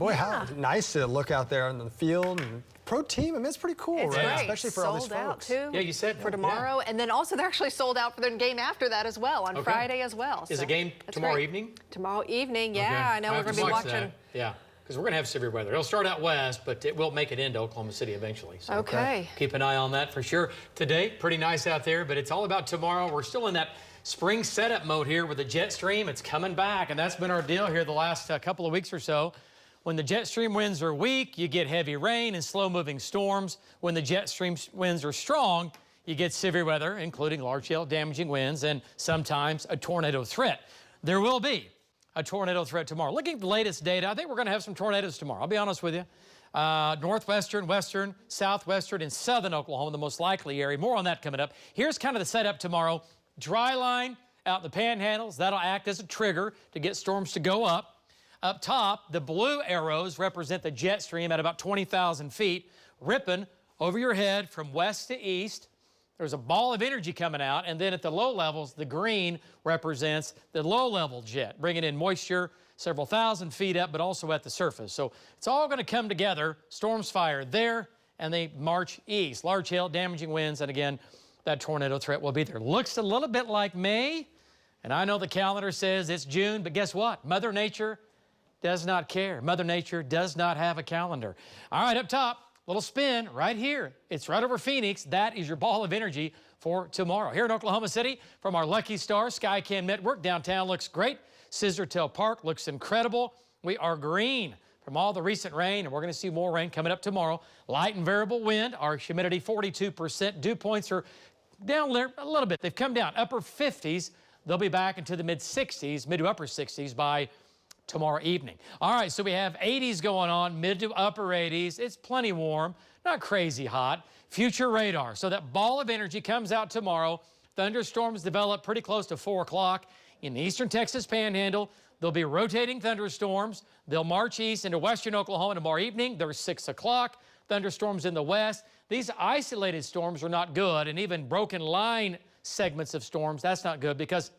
Boy, how nice to look out there on the field and pro team. I mean, it's pretty cool, It's right? great. Especially for all these sold out folks. too. Yeah, you said for tomorrow, and then also they're actually sold out for the game after that as well on Friday as well. Is so the game tomorrow evening? Tomorrow evening, yeah. I know we're going to be watching. That. Yeah, because we're going to have severe weather. It'll start out west, but it will make it into Oklahoma City eventually. So Okay. Keep an eye on that for sure. Today, pretty nice out there, but it's all about tomorrow. We're still in that spring setup mode here with the jet stream. It's coming back, and that's been our deal here the last couple of weeks or so. When the jet stream winds are weak, you get heavy rain and slow-moving storms. When the jet stream winds are strong, you get severe weather, including large-scale damaging winds and sometimes a tornado threat. There will be a tornado threat tomorrow. Looking at the latest data, I think we're going to have some tornadoes tomorrow. I'll be honest with you. Northwestern, western, southwestern, and southern Oklahoma, the most likely area. More on that coming up. Here's kind of the setup tomorrow. Dry line out in the panhandles. That'll act as a trigger to get storms to go up. Up top, the blue arrows represent the jet stream at about 20,000 feet, ripping over your head from west to east. There's a ball of energy coming out, and then at the low levels, the green represents the low-level jet, bringing in moisture several thousand feet up, but also at the surface. So it's all going to come together. Storms fire there, and they march east. Large hail, damaging winds, and again, that tornado threat will be there. Looks a little bit like May, and I know the calendar says it's June, but guess what? Mother Nature does not care. Mother Nature does not have a calendar. All right, up top, little spin right here. It's right over Phoenix. That is your ball of energy for tomorrow. Here in Oklahoma City, from our Lucky Star Skycam network, downtown looks great. Scissortail Park looks incredible. We are green from all the recent rain, and we're going to see more rain coming up tomorrow. Light and variable wind. Our humidity 42%. Dew points are down there a little bit. They've come down upper 50s. They'll be back into the mid 60s, mid to upper 60s by tomorrow evening. All right, so we have 80s going on, mid to upper 80s. It's plenty warm, not crazy hot. Future radar. So that ball of energy comes out tomorrow. Thunderstorms develop pretty close to 4 o'clock in the eastern Texas Panhandle. There'll be rotating thunderstorms. They'll march east into western Oklahoma tomorrow evening. There's 6 o'clock. Thunderstorms in the west. These isolated storms are not good, and even broken line segments of storms, that's not good because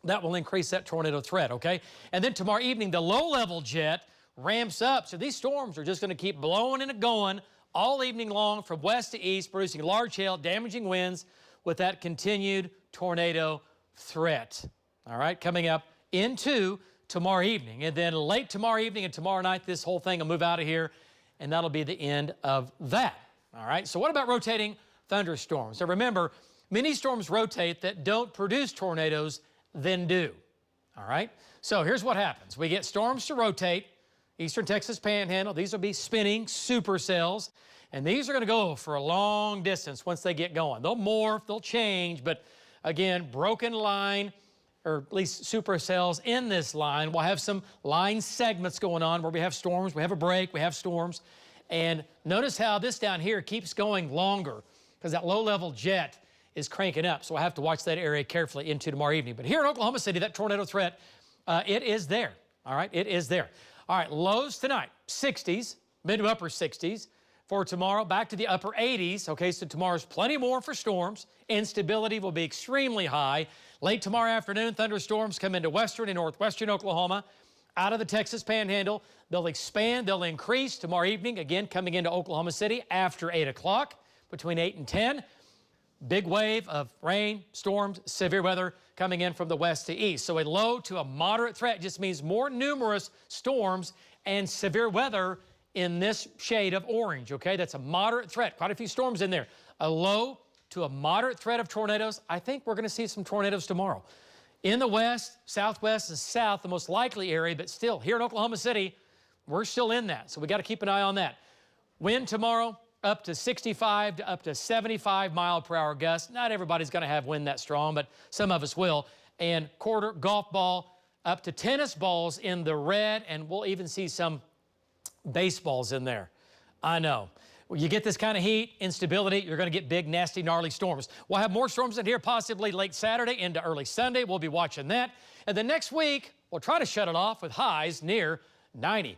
that will increase that tornado threat, okay? And then tomorrow evening, the low-level jet ramps up. So these storms are just going to keep blowing and going all evening long from west to east, producing large hail, damaging winds with that continued tornado threat. All right, coming up into tomorrow evening. And then late tomorrow evening and tomorrow night, this whole thing will move out of here, and that'll be the end of that. All right, so what about rotating thunderstorms? So remember, many storms rotate that don't produce tornadoes then do. All right? So here's what happens. We get storms to rotate, eastern Texas Panhandle. These will be spinning supercells, and these are going to go for a long distance once they get going. They'll morph, they'll change, but again, broken line, or at least supercells in this line. We'll have some line segments going on where we have storms, we have a break, we have storms. And notice how this down here keeps going longer because that low-level jet is cranking up, so I have to watch that area carefully into tomorrow evening. But here in Oklahoma City, that tornado threat, it is there, all right? It is there. All right, lows tonight, 60s, mid to upper 60s. For tomorrow, back to the upper 80s, okay? So tomorrow's plenty more for storms. Instability will be extremely high. Late tomorrow afternoon, thunderstorms come into western and northwestern Oklahoma. Out of the Texas Panhandle, they'll expand, they'll increase tomorrow evening, again, coming into Oklahoma City after 8 o'clock, between 8 and 10. Big wave of rain, storms, severe weather coming in from the west to east. So a low to a moderate threat just means more numerous storms and severe weather in this shade of orange, okay? That's a moderate threat. Quite a few storms in there. A low to a moderate threat of tornadoes. I think we're going to see some tornadoes tomorrow. In the west, southwest, and south, the most likely area, but still, here in Oklahoma City, we're still in that. So we got to keep an eye on that. Wind tomorrow, up to 65 to up to 75 mile per hour gusts. Not everybody's going to have wind that strong, but some of us will. And quarter golf ball up to tennis balls in the red, and we'll even see some baseballs in there. I know. When you get this kind of heat, instability, you're going to get big, nasty, gnarly storms. We'll have more storms in here possibly late Saturday into early Sunday. We'll be watching that. And then next week, we'll try to shut it off with highs near 90.